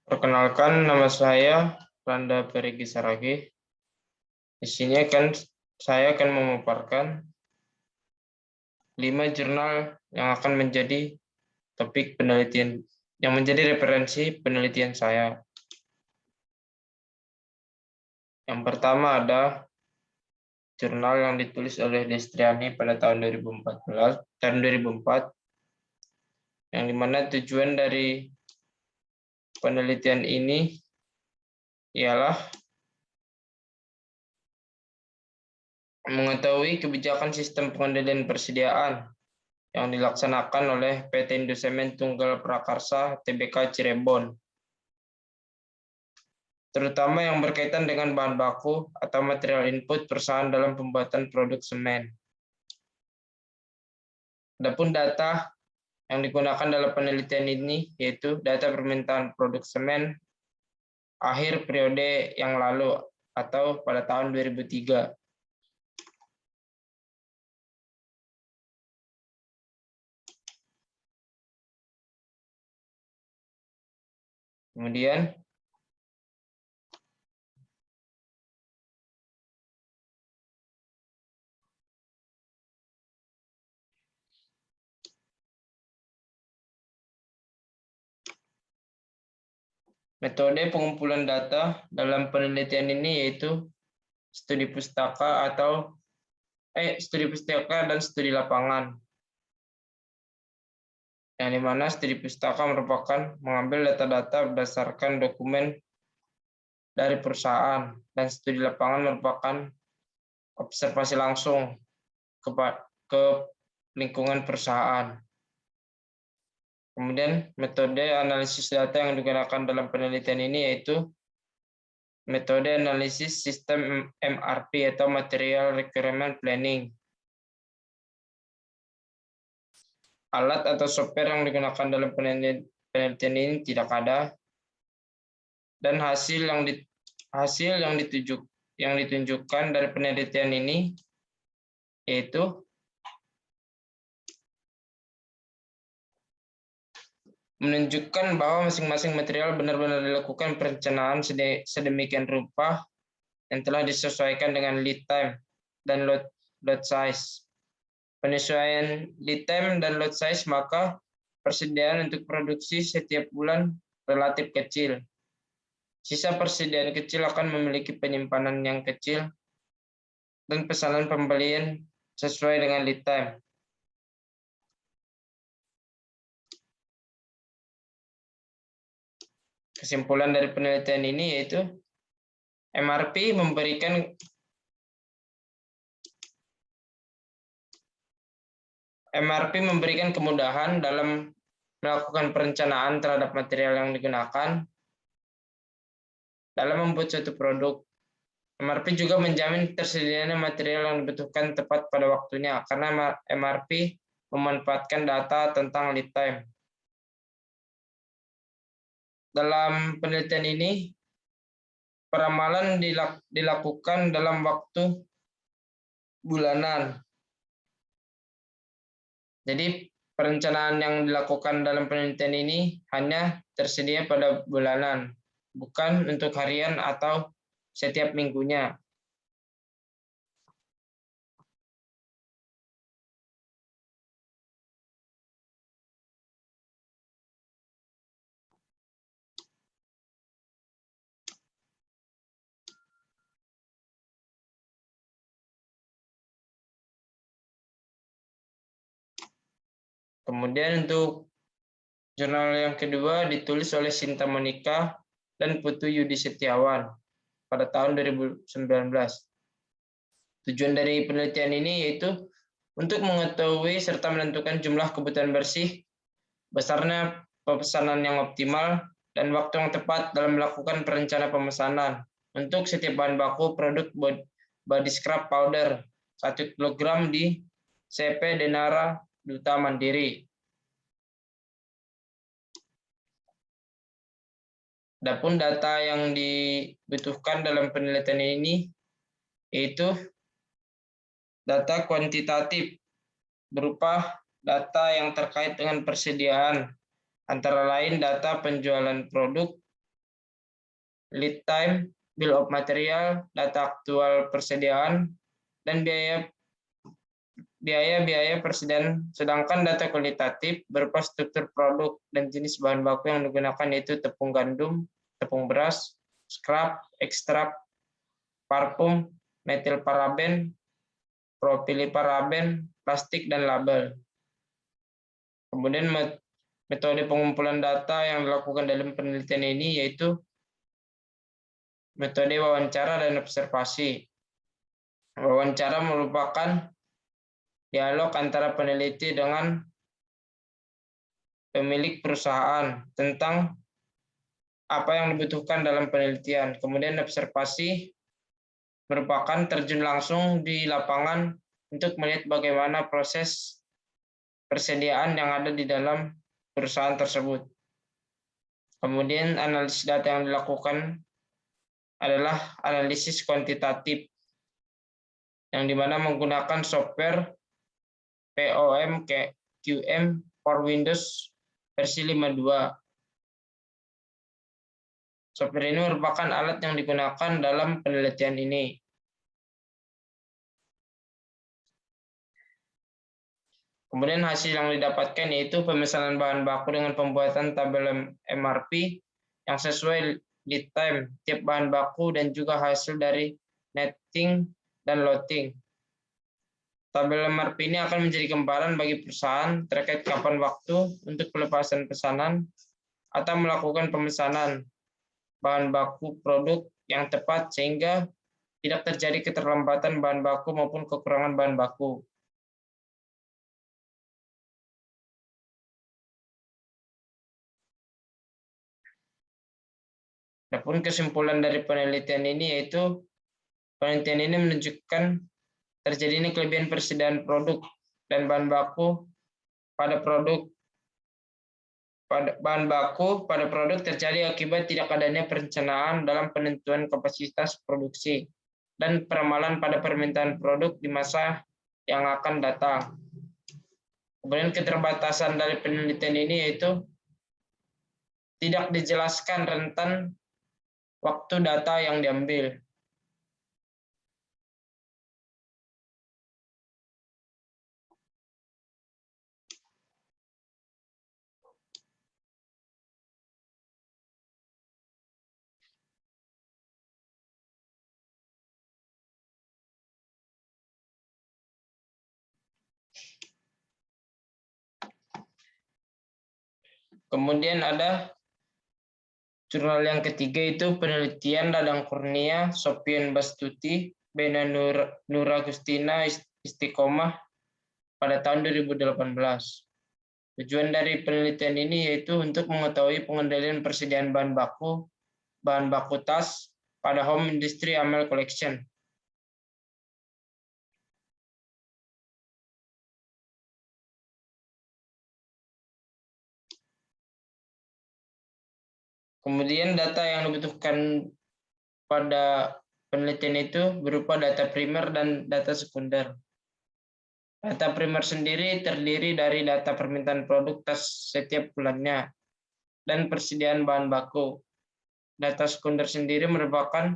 Perkenalkan, nama saya Randa Perigi Saragi. Di sini saya akan memaparkan 5 jurnal yang akan menjadi topik penelitian, yang menjadi referensi penelitian saya. Yang pertama ada jurnal yang ditulis oleh Destriani pada tahun 2004, yang dimana tujuan dari penelitian ini ialah mengetahui kebijakan sistem pengendalian persediaan yang dilaksanakan oleh PT Indosemen Tunggal Prakarsa Tbk Cirebon, terutama yang berkaitan dengan bahan baku atau material input perusahaan dalam pembuatan produk semen. Adapun data yang digunakan dalam penelitian ini yaitu data permintaan produk semen akhir periode yang lalu atau pada tahun 2003. Kemudian metode pengumpulan data dalam penelitian ini yaitu studi pustaka dan studi lapangan. Yang dimana studi pustaka merupakan mengambil data-data berdasarkan dokumen dari perusahaan, dan studi lapangan merupakan observasi langsung ke lingkungan perusahaan. Kemudian metode analisis data yang digunakan dalam penelitian ini yaitu metode analisis sistem MRP atau Material Requirement Planning. Alat atau software yang digunakan dalam penelitian ini tidak ada, dan hasil yang ditunjukkan dari penelitian ini yaitu menunjukkan bahwa masing-masing material benar-benar dilakukan perencanaan sedemikian rupa yang telah disesuaikan dengan lead time dan load size. Penyesuaian lead time dan load size, maka persediaan untuk produksi setiap bulan relatif kecil. Sisa persediaan kecil akan memiliki penyimpanan yang kecil dan pesanan pembelian sesuai dengan lead time. Kesimpulan dari penelitian ini yaitu MRP memberikan kemudahan dalam melakukan perencanaan terhadap material yang digunakan dalam membuat suatu produk. MRP juga menjamin tersedianya material yang dibutuhkan tepat pada waktunya, karena MRP memanfaatkan data tentang lead time. Dalam penelitian ini, peramalan dilakukan dalam waktu bulanan. Jadi perencanaan yang dilakukan dalam penelitian ini hanya tersedia pada bulanan, bukan untuk harian atau setiap minggunya. Kemudian untuk jurnal yang kedua ditulis oleh Sinta Monica dan Putu Yudi Setiawan pada tahun 2019. Tujuan dari penelitian ini yaitu untuk mengetahui serta menentukan jumlah kebutuhan bersih, besarnya pemesanan yang optimal, dan waktu yang tepat dalam melakukan perencanaan pemesanan untuk setiap bahan baku produk body scrub powder 1 kg di CP Denara Duta Mandiri. Adapun data yang dibutuhkan dalam penelitian ini yaitu data kuantitatif berupa data yang terkait dengan persediaan, antara lain data penjualan produk, lead time, bill of material, data aktual persediaan, dan biaya persediaan. Sedangkan data kualitatif berupa struktur produk dan jenis bahan baku yang digunakan, yaitu tepung gandum, tepung beras, scrap, ekstrak, parfum, metil paraben, propiliparaben, plastik, dan label. Kemudian metode pengumpulan data yang dilakukan dalam penelitian ini yaitu metode wawancara dan observasi. Wawancara merupakan dialog antara peneliti dengan pemilik perusahaan tentang apa yang dibutuhkan dalam penelitian. Kemudian observasi merupakan terjun langsung di lapangan untuk melihat bagaimana proses persediaan yang ada di dalam perusahaan tersebut. Kemudian analisis data yang dilakukan adalah analisis kuantitatif, yang dimana menggunakan software POM QM for Windows versi 5.2. Software ini merupakan alat yang digunakan dalam penelitian ini. Kemudian hasil yang didapatkan yaitu pemesanan bahan baku dengan pembuatan tabel MRP yang sesuai lead time tiap bahan baku dan juga hasil dari netting dan loading. Tabel MRP ini akan menjadi gambaran bagi perusahaan terkait kapan waktu untuk pelepasan pesanan atau melakukan pemesanan bahan baku produk yang tepat sehingga tidak terjadi keterlambatan bahan baku maupun kekurangan bahan baku. Adapun kesimpulan dari penelitian ini yaitu penelitian ini menunjukkan terjadinya kelebihan persediaan produk dan bahan baku pada produk terjadi akibat tidak adanya perencanaan dalam penentuan kapasitas produksi dan peramalan pada permintaan produk di masa yang akan datang. Kemudian keterbatasan dari penelitian ini yaitu tidak dijelaskan rentan waktu data yang diambil. Kemudian ada jurnal yang ketiga itu penelitian Dadang Kurnia, Sofian Bastuti, Bena Nuragustina Istiqomah pada tahun 2018. Tujuan dari penelitian ini yaitu untuk mengetahui pengendalian persediaan bahan baku tas pada home industry Amel collection. Kemudian data yang dibutuhkan pada penelitian itu berupa data primer dan data sekunder. Data primer sendiri terdiri dari data permintaan produk tas setiap bulannya dan persediaan bahan baku. Data sekunder sendiri merupakan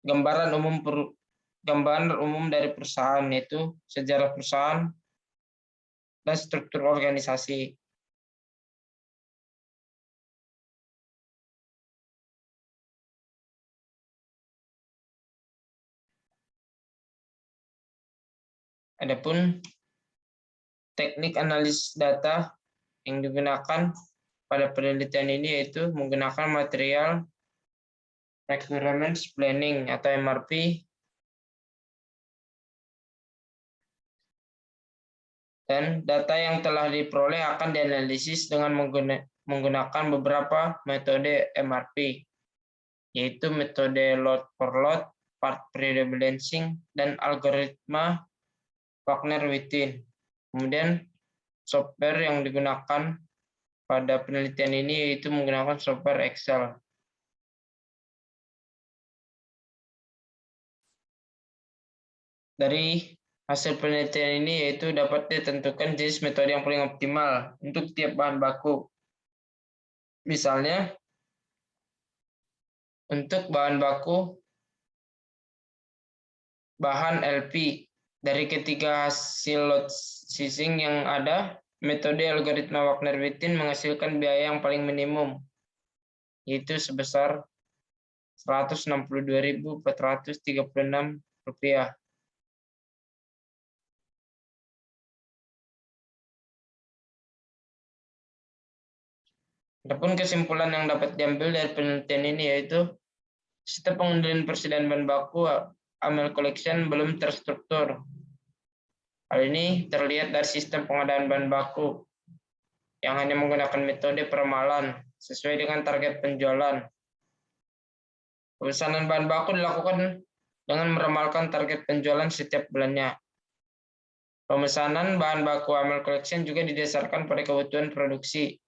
gambaran umum dari perusahaan, yaitu sejarah perusahaan dan struktur organisasi. Adapun teknik analisis data yang digunakan pada penelitian ini yaitu menggunakan material requirements planning atau MRP dan data yang telah diperoleh akan dianalisis dengan menggunakan beberapa metode MRP, yaitu metode load for load, part pre-balancing, dan algoritma Wagner-Wittin. Kemudian software yang digunakan pada penelitian ini yaitu menggunakan software Excel. Dari hasil penelitian ini yaitu dapat ditentukan jenis metode yang paling optimal untuk tiap bahan baku. Misalnya, untuk bahan baku bahan LP, dari ketiga hasil load sizing yang ada, metode algoritma Wagner-Wittin menghasilkan biaya yang paling minimum, yaitu sebesar Rp162.436. Adapun kesimpulan yang dapat diambil dari penelitian ini yaitu sistem pengendalian persediaan bahan baku AML collection belum terstruktur. Hal ini terlihat dari sistem pengadaan bahan baku yang hanya menggunakan metode peramalan sesuai dengan target penjualan. Pemesanan bahan baku dilakukan dengan meramalkan target penjualan setiap bulannya. Pemesanan bahan baku AML collection juga didasarkan pada kebutuhan produksi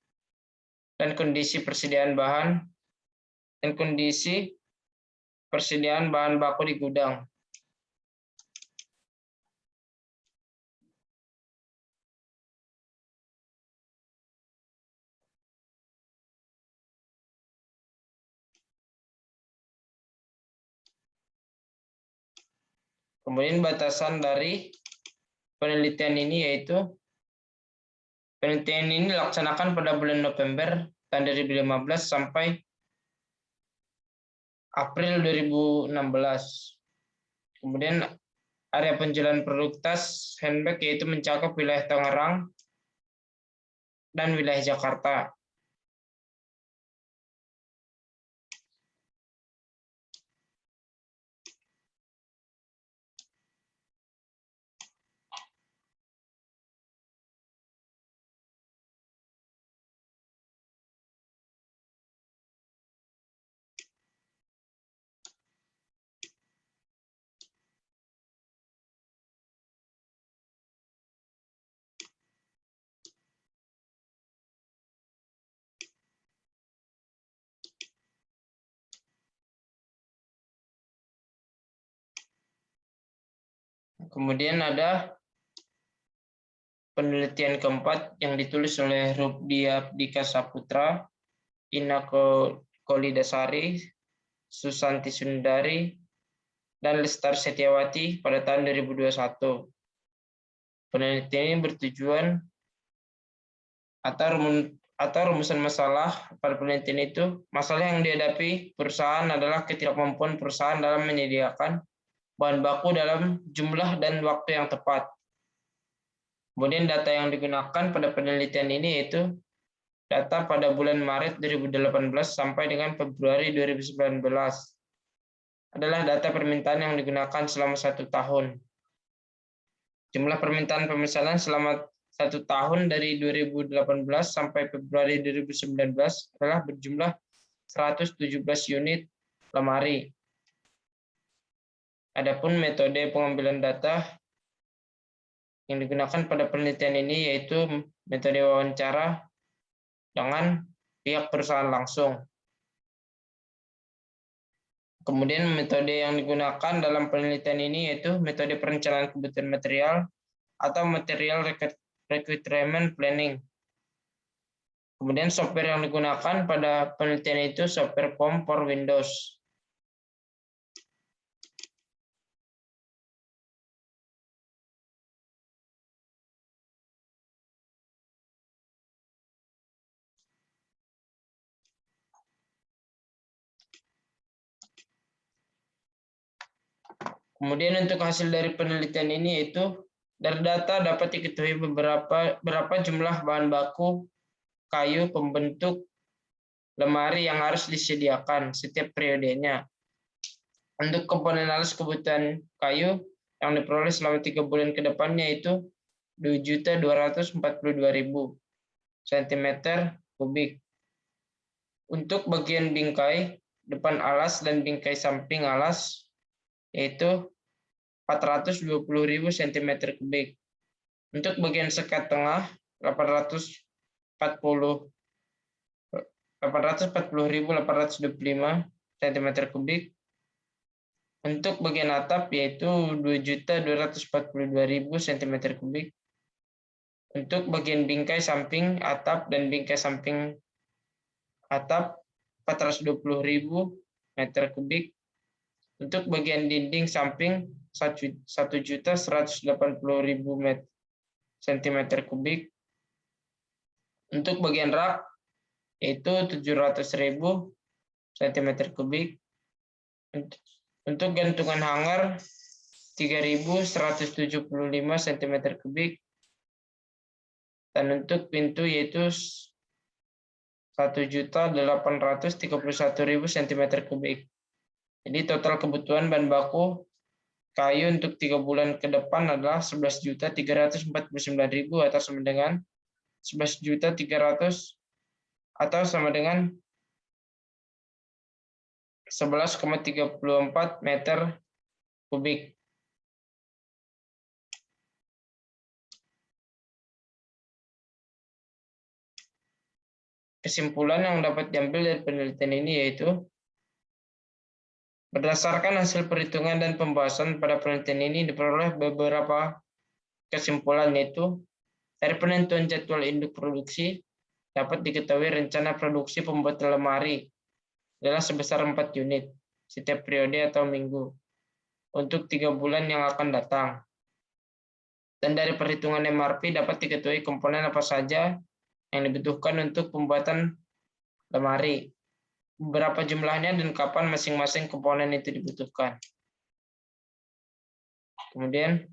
dan kondisi persediaan bahan baku di gudang. Kemudian batasan dari penelitian ini yaitu penelitian ini dilaksanakan pada bulan November tahun 2015 sampai April 2016. Kemudian area penjualan produk tas handbag yaitu mencakup wilayah Tangerang dan wilayah Jakarta. Kemudian ada penelitian keempat yang ditulis oleh Rubdia Dika Saputra, Ina Kolidasari, Susanti Sundari, dan Lestar Setiawati pada tahun 2021. Penelitian ini bertujuan atau rumusan masalah pada penelitian itu, masalah yang dihadapi perusahaan adalah ketidakmampuan perusahaan dalam menyediakan bahan baku dalam jumlah dan waktu yang tepat. Kemudian data yang digunakan pada penelitian ini yaitu data pada bulan Maret 2018 sampai dengan Februari 2019. Adalah data permintaan yang digunakan selama 1 tahun. Jumlah permintaan pemesanan selama 1 tahun dari 2018 sampai Februari 2019 adalah berjumlah 117 unit lemari. Adapun metode pengambilan data yang digunakan pada penelitian ini yaitu metode wawancara dengan pihak perusahaan langsung. Kemudian metode yang digunakan dalam penelitian ini yaitu metode perencanaan kebutuhan material atau material requirement planning. Kemudian software yang digunakan pada penelitian itu software POM for Windows. Kemudian untuk hasil dari penelitian ini yaitu dari data dapat diketahui berapa jumlah bahan baku kayu pembentuk lemari yang harus disediakan setiap periodenya. Untuk komponen halus kebutuhan kayu yang diperoleh selama 3 bulan ke depannya yaitu 2.242.000 cm3. Untuk bagian bingkai depan alas dan bingkai samping alas yaitu 420.000 cm3. Untuk bagian sekat tengah 840.825 cm3. Untuk bagian atap yaitu 2.242.000 cm3. Untuk bagian bingkai samping atap dan bingkai samping atap 420.000 meter kubik, untuk bagian dinding samping 1.180.000 cm kubik, untuk bagian rak yaitu 700.000 cm kubik, untuk gantungan hanger 3.175 cm kubik, dan untuk pintu yaitu 1.831.000 cm kubik. Jadi total kebutuhan bahan baku kayu untuk 3 bulan ke depan adalah 11.349.000 atau sama dengan 11.300 atau sama dengan 11,34 meter kubik. Kesimpulan yang dapat diambil dari penelitian ini yaitu berdasarkan hasil perhitungan dan pembahasan pada penelitian ini diperoleh beberapa kesimpulan, yaitu dari penentuan jadwal induk produksi dapat diketahui rencana produksi pembuatan lemari adalah sebesar 4 unit setiap periode atau minggu untuk 3 bulan yang akan datang. Dan dari perhitungan MRP dapat diketahui komponen apa saja yang dibutuhkan untuk pembuatan lemari, berapa jumlahnya dan kapan masing-masing komponen itu dibutuhkan. Kemudian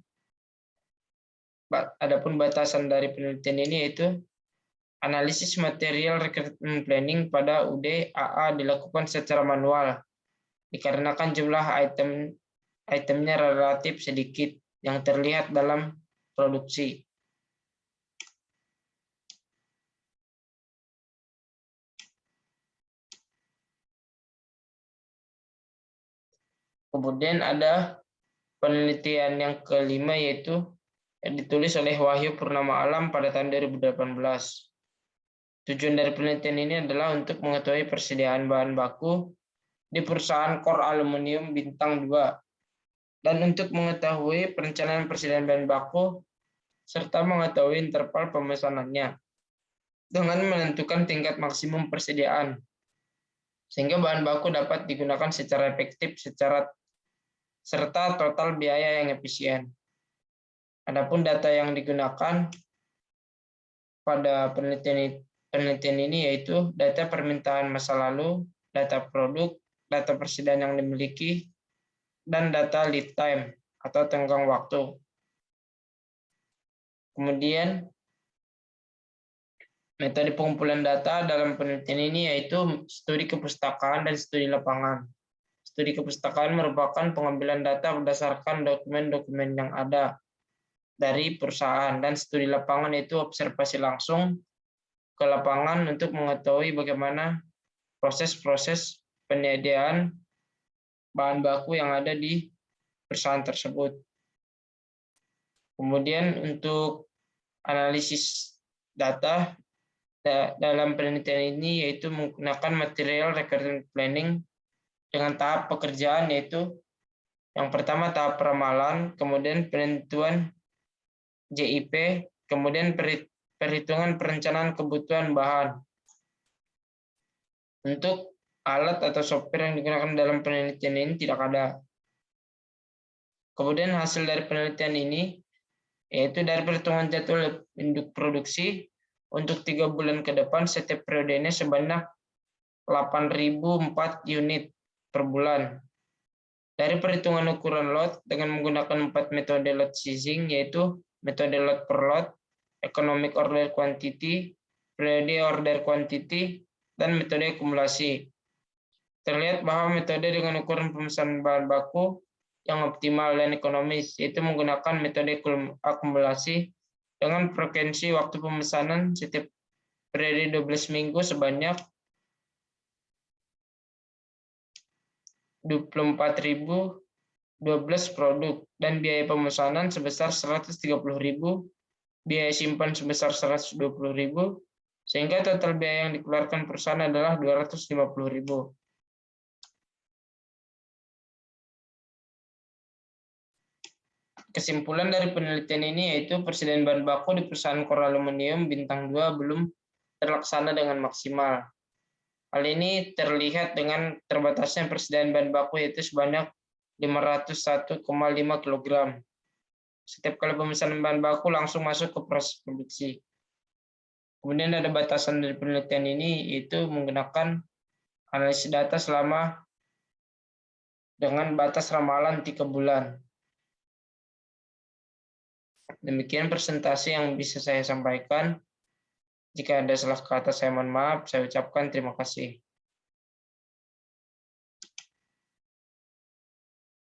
adapun batasan dari penelitian ini yaitu analisis material recruitment planning pada UD AA dilakukan secara manual dikarenakan jumlah itemnya relatif sedikit yang terlihat dalam produksi. Kemudian ada penelitian yang kelima yaitu yang ditulis oleh Wahyu Purnama Alam pada tahun 2018. Tujuan dari penelitian ini adalah untuk mengetahui persediaan bahan baku di perusahaan Core Aluminium Bintang 2 dan untuk mengetahui perencanaan persediaan bahan baku serta mengetahui interval pemesanannya dengan menentukan tingkat maksimum persediaan sehingga bahan baku dapat digunakan secara efektif serta total biaya yang efisien. Adapun data yang digunakan pada penelitian ini yaitu data permintaan masa lalu, data produk, data persediaan yang dimiliki, dan data lead time atau tenggang waktu. Kemudian metode pengumpulan data dalam penelitian ini yaitu studi kepustakaan dan studi lapangan. Studi kepustakaan merupakan pengambilan data berdasarkan dokumen-dokumen yang ada dari perusahaan, dan studi lapangan itu observasi langsung ke lapangan untuk mengetahui bagaimana proses-proses penyediaan bahan baku yang ada di perusahaan tersebut. Kemudian untuk analisis data dalam penelitian ini yaitu menggunakan material recruitment planning dengan tahap pekerjaan, yaitu yang pertama tahap peramalan, kemudian penentuan JIP, kemudian perhitungan perencanaan kebutuhan bahan. Untuk alat atau software yang digunakan dalam penelitian ini tidak ada. Kemudian hasil dari penelitian ini yaitu dari perhitungan jadwal induk produksi untuk 3 bulan ke depan setiap periodenya sebanyak 8.004 unit per bulan. Dari perhitungan ukuran lot dengan menggunakan 4 metode lot sizing, yaitu metode lot per lot, economic order quantity, periode order quantity, dan metode akumulasi. Terlihat bahwa metode dengan ukuran pemesanan bahan baku yang optimal dan ekonomis, yaitu menggunakan metode akumulasi dengan frekuensi waktu pemesanan setiap periode 12 minggu sebanyak 24.012 produk dan biaya pemesanan sebesar 130.000, biaya simpan sebesar 120.000, sehingga total biaya yang dikeluarkan perusahaan adalah 250.000. Kesimpulan dari penelitian ini yaitu persediaan bahan baku di perusahaan Core Aluminium Bintang 2 belum terlaksana dengan maksimal. Hal ini terlihat dengan terbatasnya persediaan bahan baku yaitu sebanyak 501,5 kg. Setiap kali pemesanan bahan baku langsung masuk ke proses produksi. Kemudian ada batasan dari penelitian ini, yaitu menggunakan analisis data selama dengan batas ramalan 3 bulan. Demikian presentasi yang bisa saya sampaikan. Jika ada salah kata, saya mohon maaf. Saya ucapkan terima kasih.